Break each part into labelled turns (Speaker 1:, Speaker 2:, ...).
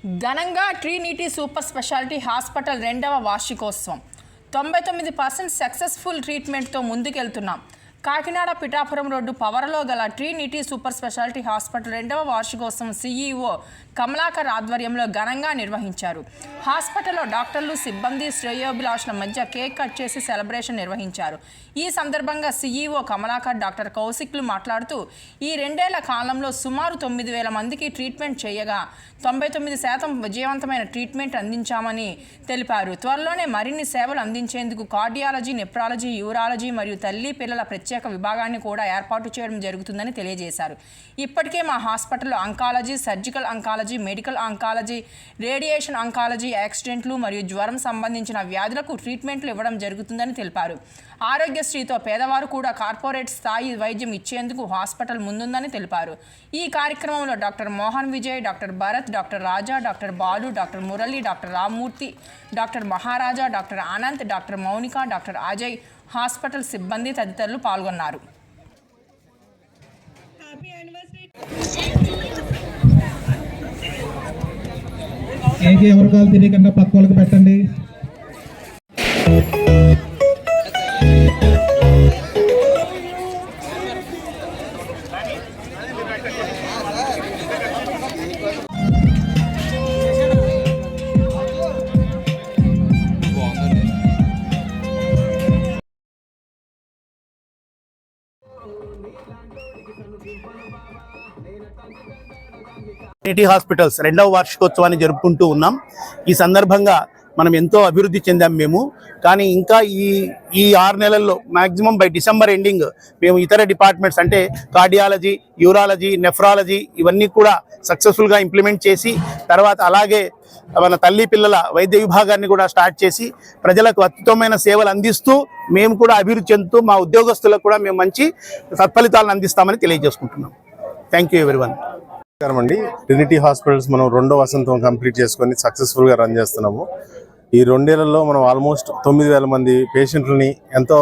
Speaker 1: ఘనంగా Trinity super speciality hospital 2వ వార్షికోత్సవం 99% సక్సెస్ఫుల్ ట్రీట్మెంట్తో ముందుకెళ్తున్నాం. కాకినాడ పిఠాపురం రోడ్డు పవరలో గల ట్రినిటీ సూపర్ స్పెషాలిటీ హాస్పిటల్ 2వ వార్షికోత్సవం CEO కమలాకర్ ఆధ్వర్యంలో ఘనంగా నిర్వహించారు. హాస్పిటల్లో డాక్టర్లు, సిబ్బంది, శ్రేయోభిలాషుల మధ్య కేక్ కట్ చేసి సెలబ్రేషన్ నిర్వహించారు. ఈ సందర్భంగా CEO కమలాకర్, డాక్టర్ కౌశిక్లు మాట్లాడుతూ ఈ 2 ఏళ్ల కాలంలో సుమారు 9,000 మందికి ట్రీట్మెంట్ చేయగా 99% విజయవంతమైన ట్రీట్మెంట్ అందించామని తెలిపారు. త్వరలోనే మరిన్ని సేవలు అందించేందుకు కార్డియాలజీ, నెఫ్రాలజీ, యూరాలజీ మరియు తల్లి పిల్లల ప్రత్యేక విభాగాన్ని కూడా ఏర్పాటు చేయడం జరుగుతుందని తెలియజేశారు. ఇప్పటికే మా హాస్పిటల్లో oncology, surgical oncology, medical oncology, radiation oncology, యాక్సిడెంట్లు మరియు జ్వరం సంబంధించిన వ్యాధులకు ట్రీట్మెంట్లు ఇవ్వడం జరుగుతుందని తెలిపారు. ఆరోగ్యశ్రీతో పేదవారు కూడా కార్పొరేట్ స్థాయి వైద్యం ఇచ్చేందుకు హాస్పిటల్ ముందుందని తెలిపారు. ఈ కార్యక్రమంలో doctor Mohan Vijay, doctor Bharat, doctor Raja, doctor Balu, doctor Murali, doctor Rammurthy, doctor Maharaja, doctor Anant, doctor Mounika, doctor Ajay, hospital సిబ్బంది తదితరులు పాల్గొన్నారు.
Speaker 2: ఎవరు కాలు తెలియకుండా పక్క వాళ్ళకి పెట్టండి.
Speaker 3: ట్రినిటీ హాస్పిటల్స్ 2వ వార్షికోత్సవాన్ని జరుపుకుంటూ ఉన్నాం. ఈ సందర్భంగా మనం ఎంతో అభివృద్ధి చెందాం మేము. కానీ ఇంకా ఈ 6 నెలల్లో మ్యాక్సిమం బై డిసెంబర్ ఎండింగ్ మేము ఇతర డిపార్ట్మెంట్స్ అంటే కార్డియాలజీ, యూరాలజీ, నెఫ్రాలజీ ఇవన్నీ కూడా సక్సెస్ఫుల్గా ఇంప్లిమెంట్ చేసి తర్వాత అలాగే మన తల్లి పిల్లల వైద్య విభాగాన్ని కూడా స్టార్ట్ చేసి ప్రజలకు అత్యుత్తమైన సేవలు అందిస్తూ మేము కూడా అభివృద్ధి చెందుతూ మా ఉద్యోగస్తులకు కూడా మేము మంచి సత్ఫలితాలను అందిస్తామని తెలియజేసుకుంటున్నాం. Thank you everyone.
Speaker 4: అండి, ట్రినిటీ హాస్పిటల్స్ మనం 2వ వసంతం కంప్లీట్ చేసుకొని సక్సెస్ఫుల్గా రన్ చేస్తున్నాము. ఈ 2 ఏళ్లలో మనం ఆల్మోస్ట్ 9,000 మంది పేషెంట్లని ఎంతో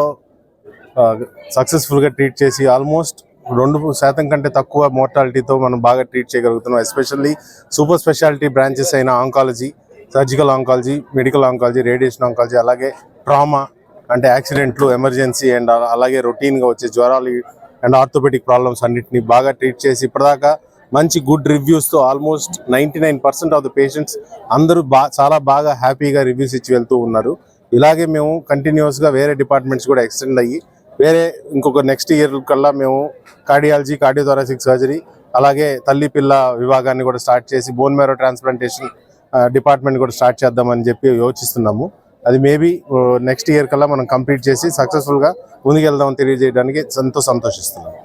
Speaker 4: సక్సెస్ఫుల్గా ట్రీట్ చేసి ఆల్మోస్ట్ 2% కంటే తక్కువ మోర్టాలిటీతో మనం బాగా ట్రీట్ చేయగలుగుతున్నాం. ఎస్పెషల్లీ సూపర్ స్పెషాలిటీ బ్రాంచెస్ అయిన oncology, surgical oncology, medical oncology, radiation oncology, అలాగే ట్రామా అంటే యాక్సిడెంట్లు, ఎమర్జెన్సీ అండ్ అలాగే రొటీన్గా వచ్చే జ్వరాలు అండ్ ఆర్థోపెడిక్ ప్రాబ్లమ్స్ అన్నింటినీ బాగా ట్రీట్ చేసి ఇప్పటిదాకా మంచి గుడ్ రివ్యూస్తో ఆల్మోస్ట్ 99% ఆఫ్ ద పేషెంట్స్ అందరూ చాలా బాగా హ్యాపీగా రివ్యూస్ ఇచ్చి వెళ్తూ ఉన్నారు. ఇలాగే మేము కంటిన్యూస్గా వేరే డిపార్ట్మెంట్స్ కూడా ఎక్స్టెండ్ అయ్యి ఇంకొక నెక్స్ట్ ఇయర్ కల్లా మేము కార్డియాలజీ, కార్డియోథొరాసిక్ సర్జరీ, అలాగే తల్లి పిల్ల విభాగాన్ని కూడా స్టార్ట్ చేసి బోన్ మ్యారో ట్రాన్స్ప్లాంటేషన్ డిపార్ట్మెంట్ కూడా స్టార్ట్ చేద్దామని చెప్పి యోచిస్తున్నాము. అది మేబీ నెక్స్ట్ ఇయర్ కల్లా మనం కంప్లీట్ చేసి సక్సెస్ఫుల్గా ముందుకెళ్దామని తెలియజేయడానికి ఎంతో సంతోషిస్తున్నాము.